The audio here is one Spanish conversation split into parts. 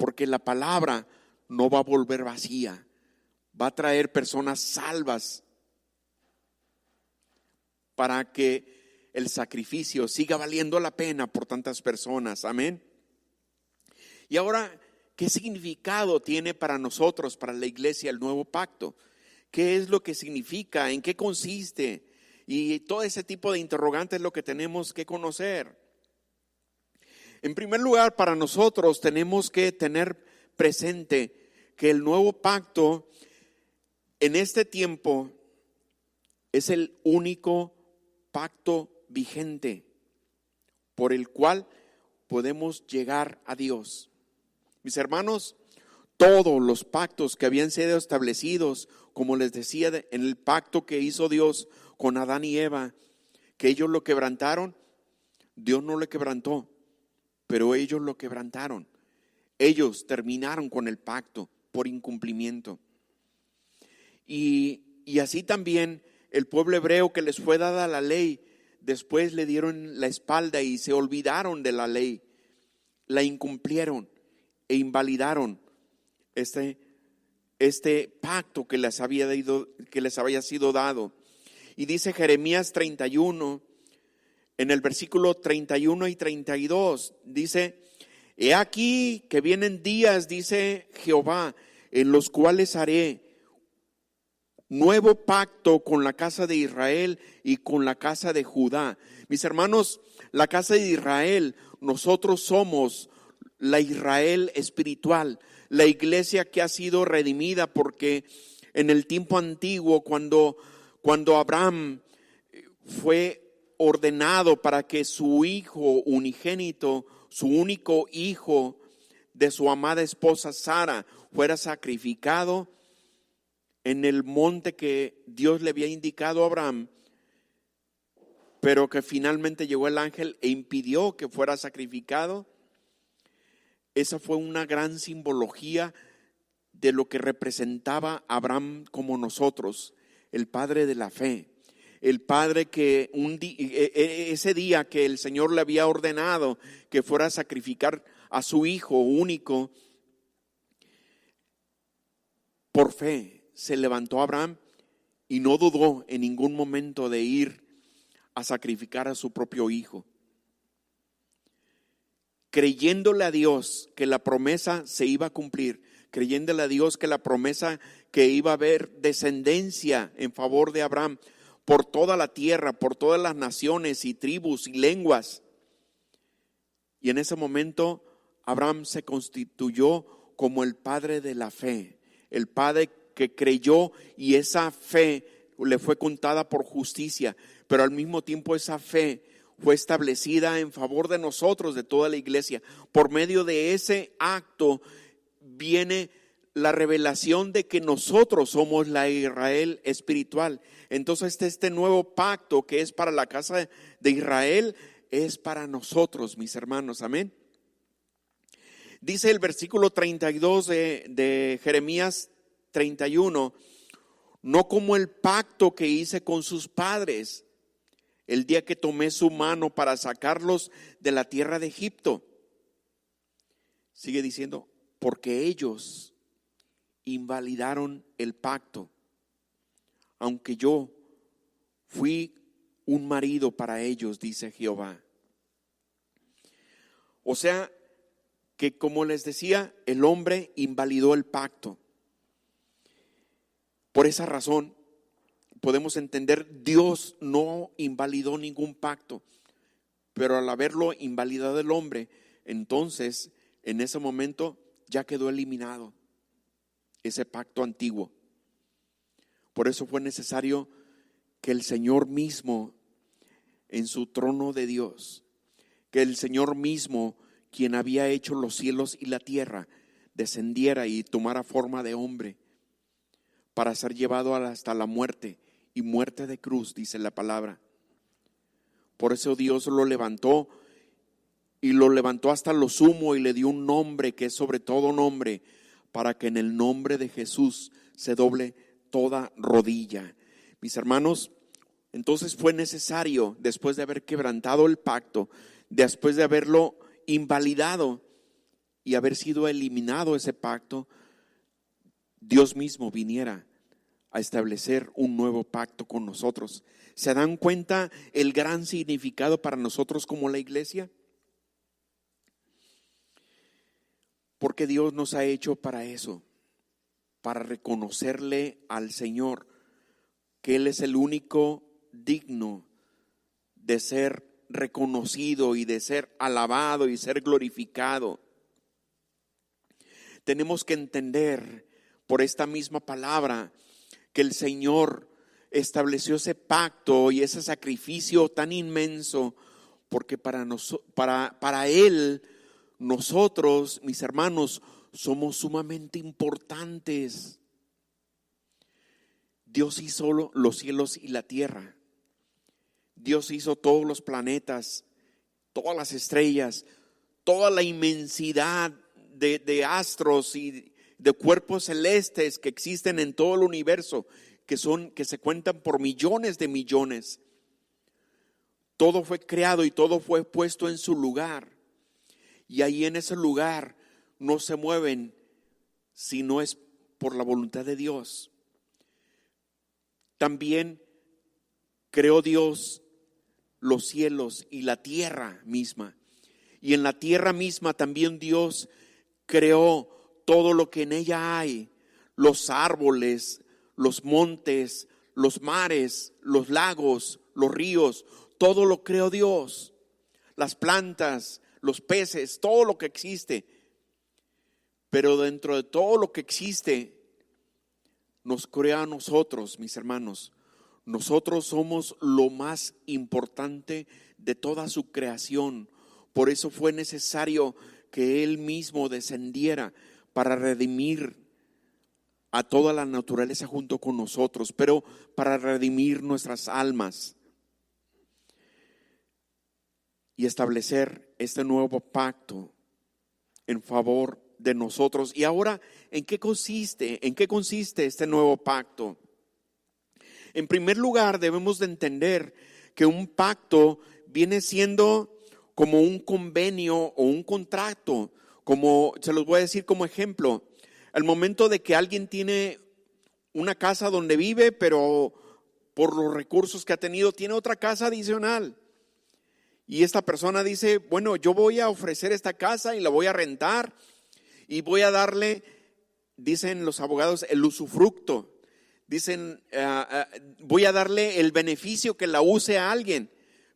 porque la palabra no va a volver vacía, va a traer personas salvas para que el sacrificio siga valiendo la pena por tantas personas. Amén. Y ahora, ¿qué significado tiene para nosotros, para la iglesia, el nuevo pacto? ¿Qué es lo que significa? ¿En qué consiste? Y todo ese tipo de interrogantes es lo que tenemos que conocer. En primer lugar, para nosotros tenemos que tener presente que el nuevo pacto en este tiempo es el único pacto vigente por el cual podemos llegar a Dios. Mis hermanos, todos los pactos que habían sido establecidos, como les decía, en el pacto que hizo Dios con Adán y Eva, que ellos lo quebrantaron, Dios no lo quebrantó, pero ellos lo quebrantaron. Ellos terminaron con el pacto por incumplimiento. Y así también el pueblo hebreo, que les fue dada la ley, después le dieron la espalda y se olvidaron de la ley, la incumplieron e invalidaron este pacto que les había sido dado. Y dice Jeremías 31, en el versículo 31 y 32, dice: he aquí que vienen días, dice Jehová, en los cuales haré nuevo pacto con la casa de Israel y con la casa de Judá. Mis hermanos, la casa de Israel, nosotros somos la Israel espiritual, la iglesia que ha sido redimida, porque en el tiempo antiguo, cuando Abraham fue ordenado para que su hijo unigénito, su único hijo de su amada esposa Sara, fuera sacrificado en el monte que Dios le había indicado a Abraham, pero que finalmente llegó el ángel e impidió que fuera sacrificado. Esa fue una gran simbología de lo que representaba Abraham como nosotros, el padre de la fe, el padre que ese día que el Señor le había ordenado que fuera a sacrificar a su hijo único, por fe se levantó Abraham y no dudó en ningún momento de ir a sacrificar a su propio hijo, creyéndole a Dios que la promesa se iba a cumplir, creyéndole a Dios que la promesa que iba a haber descendencia en favor de Abraham por toda la tierra, por todas las naciones y tribus y lenguas. Y en ese momento Abraham se constituyó como el padre de la fe, el padre que creyó, y esa fe le fue contada por justicia, pero al mismo tiempo esa fe fue establecida en favor de nosotros, de toda la iglesia. Por medio de ese acto viene la revelación de que nosotros somos la Israel espiritual. Entonces este nuevo pacto que es para la casa de Israel es para nosotros, mis hermanos. Amén. Dice el versículo 32 de Jeremías 31, no como el pacto que hice con sus padres el día que tomé su mano para sacarlos de la tierra de Egipto. Sigue diciendo, porque ellos invalidaron el pacto, aunque yo fui un marido para ellos, dice Jehová. O sea que, como les decía, el hombre invalidó el pacto. Por esa razón podemos entender, Dios no invalidó ningún pacto, pero al haberlo invalidado el hombre, entonces en ese momento ya quedó eliminado ese pacto antiguo. Por eso fue necesario que el Señor mismo, en su trono de Dios, que el Señor mismo, quien había hecho los cielos y la tierra, descendiera y tomara forma de hombre para ser llevado hasta la muerte, y muerte de cruz, dice la palabra. Por eso Dios lo levantó, y lo levantó hasta lo sumo, y le dio un nombre que es sobre todo nombre, para que en el nombre de Jesús se doble toda rodilla. Mis hermanos, entonces fue necesario, después de haber quebrantado el pacto, después de haberlo invalidado, y haber sido eliminado ese pacto, Dios mismo viniera a establecer un nuevo pacto con nosotros. ¿Se dan cuenta el gran significado para nosotros como la iglesia? Porque Dios nos ha hecho para eso, para reconocerle al Señor que Él es el único digno de ser reconocido y de ser alabado y ser glorificado. Tenemos que entender por esta misma palabra que el Señor estableció ese pacto y ese sacrificio tan inmenso, porque para Él, nosotros, mis hermanos, somos sumamente importantes. Dios hizo los cielos y la tierra. Dios hizo todos los planetas, todas las estrellas, toda la inmensidad de astros y de cuerpos celestes que existen en todo el universo, que se cuentan por millones de millones. Todo fue creado y todo fue puesto en su lugar. Y ahí en ese lugar no se mueven si no es por la voluntad de Dios. También creó Dios los cielos y la tierra misma. Y en la tierra misma también Dios creó todo lo que en ella hay: los árboles, los montes, los mares, los lagos, los ríos. Todo lo creó Dios. Las plantas, los peces, todo lo que existe. Pero dentro de todo lo que existe, nos creó a nosotros, mis hermanos. Nosotros somos lo más importante de toda su creación. Por eso fue necesario que Él mismo descendiera para redimir a toda la naturaleza junto con nosotros, pero para redimir nuestras almas y establecer este nuevo pacto en favor de nosotros. Y ahora, ¿en qué consiste? ¿En qué consiste este nuevo pacto? En primer lugar, debemos de entender que un pacto viene siendo como un convenio o un contrato, como se los voy a decir como ejemplo. Al momento de que alguien tiene una casa donde vive, pero por los recursos que ha tenido, tiene otra casa adicional. Y esta persona dice, bueno, yo voy a ofrecer esta casa y la voy a rentar y voy a darle, dicen los abogados, el usufructo. Dicen, voy a darle el beneficio que la use a alguien,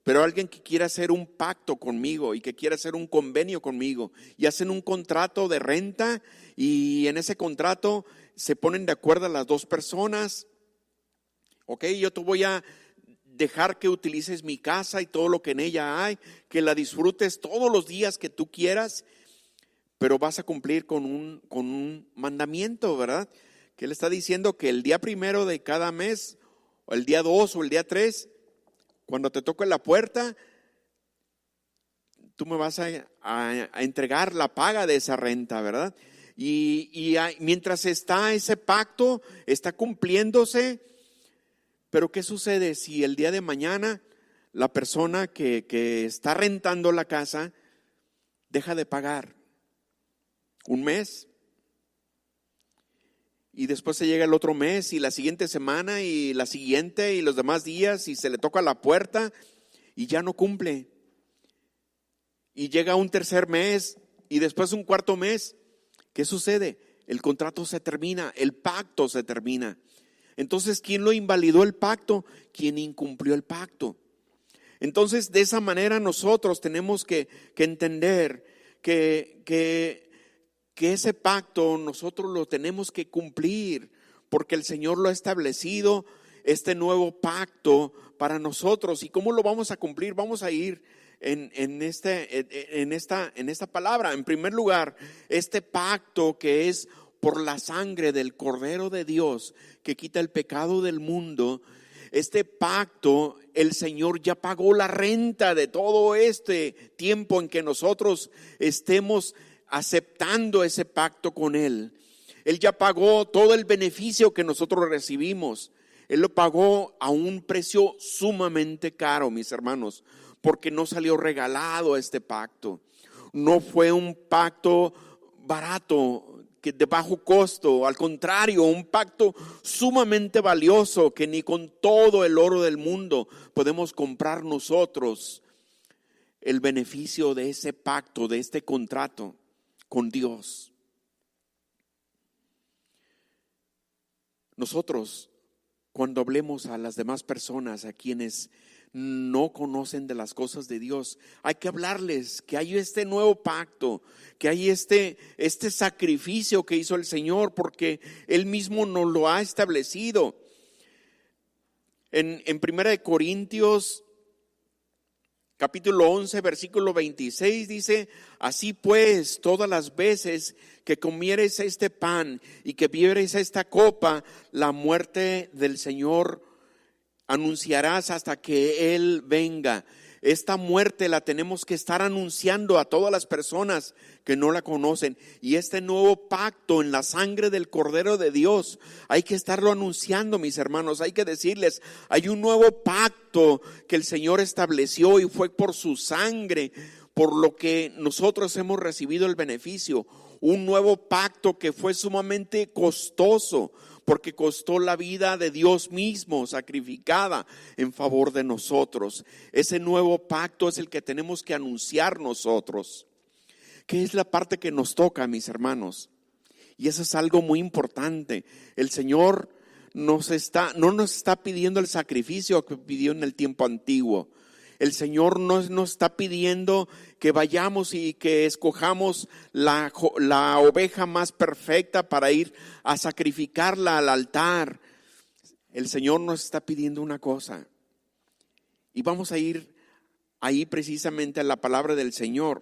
pero alguien que quiera hacer un pacto conmigo y que quiera hacer un convenio conmigo, y hacen un contrato de renta, y en ese contrato se ponen de acuerdo las dos personas. Ok, yo te voy a dejar que utilices mi casa y todo lo que en ella hay, que la disfrutes todos los días que tú quieras, pero vas a cumplir con un mandamiento, ¿verdad? Que Él está diciendo que el día 1 de cada mes, o el día 2 o el día 3, cuando te toque la puerta, tú me vas a entregar la paga de esa renta, ¿verdad? Y mientras está ese pacto, está cumpliéndose. Pero ¿qué sucede si el día de mañana la persona que está rentando la casa deja de pagar un mes? Y después se llega el otro mes y la siguiente semana y la siguiente y los demás días, y se le toca la puerta y ya no cumple. Y llega un tercer mes y después un cuarto mes. ¿Qué sucede? El contrato se termina, el pacto se termina. Entonces, ¿quién lo invalidó el pacto? ¿Quién incumplió el pacto? Entonces, de esa manera nosotros tenemos que entender que ese pacto nosotros lo tenemos que cumplir, porque el Señor lo ha establecido, este nuevo pacto para nosotros. ¿Y cómo lo vamos a cumplir? Vamos a ir en esta palabra. En primer lugar, este pacto que es por la sangre del Cordero de Dios que quita el pecado del mundo. Este pacto, el Señor ya pagó la renta de todo este tiempo en que nosotros estemos aceptando ese pacto con Él. Él ya pagó todo el beneficio que nosotros recibimos. Él lo pagó a un precio sumamente caro, mis hermanos, porque no salió regalado este pacto. No fue un pacto barato, que de bajo costo. Al contrario, un pacto sumamente valioso que ni con todo el oro del mundo podemos comprar nosotros el beneficio de ese pacto, de este contrato con Dios. Nosotros, cuando hablemos a las demás personas, a quienes no conocen de las cosas de Dios, hay que hablarles que hay este nuevo pacto, que hay este sacrificio que hizo el Señor, porque Él mismo nos lo ha establecido. En 1 Corintios capítulo 11, versículo 26 dice: así pues, todas las veces que comiereis este pan y que bebiereis esta copa, la muerte del Señor anunciarás hasta que Él venga. Esta muerte la tenemos que estar anunciando a todas las personas que no la conocen. Y este nuevo pacto en la sangre del Cordero de Dios, hay que estarlo anunciando, mis hermanos. Hay que decirles, hay un nuevo pacto que el Señor estableció y fue por su sangre, por lo que nosotros hemos recibido el beneficio. Un nuevo pacto que fue sumamente costoso, porque costó la vida de Dios mismo sacrificada en favor de nosotros. Ese nuevo pacto es el que tenemos que anunciar nosotros. ¿Qué es la parte que nos toca, mis hermanos? Y eso es algo muy importante. El Señor no nos está pidiendo el sacrificio que pidió en el tiempo antiguo. El Señor no nos está pidiendo que vayamos y que escojamos la oveja más perfecta para ir a sacrificarla al altar. El Señor nos está pidiendo una cosa. Y vamos a ir ahí precisamente a la palabra del Señor.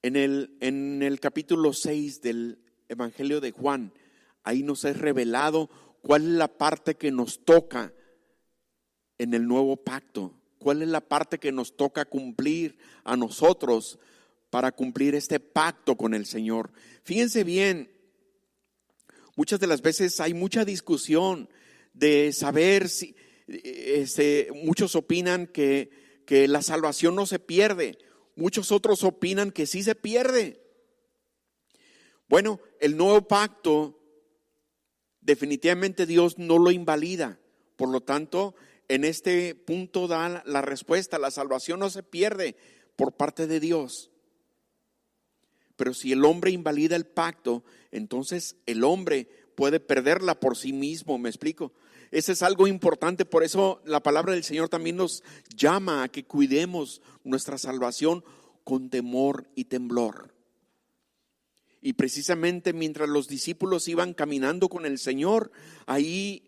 En el capítulo 6 del Evangelio de Juan, ahí nos es revelado cuál es la parte que nos toca en el nuevo pacto. ¿Cuál es la parte que nos toca cumplir a nosotros para cumplir este pacto con el Señor? Fíjense bien, muchas de las veces hay mucha discusión de saber si muchos opinan que la salvación no se pierde, muchos otros opinan que sí se pierde. Bueno, el nuevo pacto definitivamente Dios no lo invalida, por lo tanto, en este punto da la respuesta: la salvación no se pierde por parte de Dios. Pero si el hombre invalida el pacto, entonces el hombre puede perderla por sí mismo. ¿Me explico? Eso es algo importante. Por eso la palabra del Señor también nos llama a que cuidemos nuestra salvación con temor y temblor. Y precisamente mientras los discípulos iban caminando con el Señor, ahí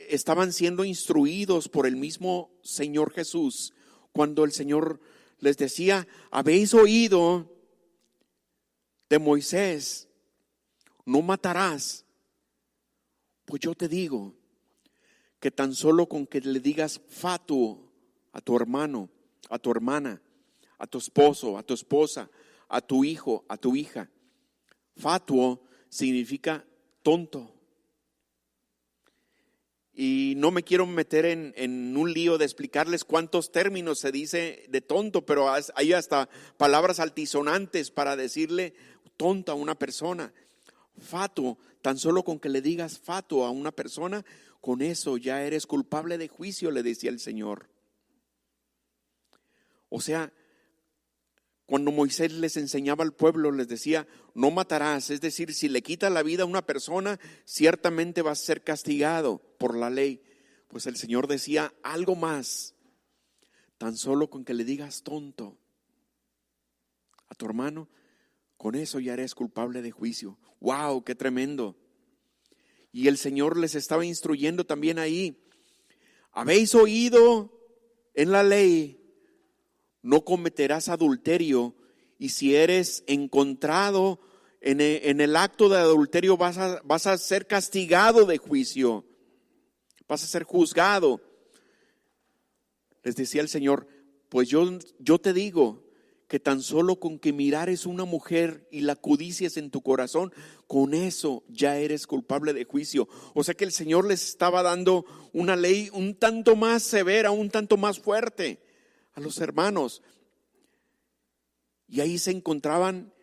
estaban siendo instruidos por el mismo Señor Jesús, cuando el Señor les decía: habéis oído de Moisés, no matarás. Pues yo te digo que tan solo con que le digas fatuo a tu hermano, a tu hermana, a tu esposo, a tu esposa, a tu hijo, a tu hija. Fatuo significa tonto. Y no me quiero meter en un lío de explicarles cuántos términos se dice de tonto, pero hay hasta palabras altisonantes para decirle tonto a una persona. Fatuo, tan solo con que le digas fatuo a una persona, con eso ya eres culpable de juicio, le decía el Señor. O sea, cuando Moisés les enseñaba al pueblo, les decía: no matarás. Es decir, si le quitas la vida a una persona, ciertamente vas a ser castigado por la ley. Pues el Señor decía algo más: tan solo con que le digas tonto a tu hermano, con eso ya eres culpable de juicio. ¡Wow! ¡Qué tremendo! Y el Señor les estaba instruyendo también ahí: habéis oído en la ley, no cometerás adulterio, y si eres encontrado en el acto de adulterio vas a ser castigado de juicio, vas a ser juzgado. Les decía el Señor: pues yo te digo que tan solo con que mirares una mujer y la codicies en tu corazón, con eso ya eres culpable de juicio. O sea que el Señor les estaba dando una ley un tanto más severa, un tanto más fuerte a los hermanos. Y ahí se encontraban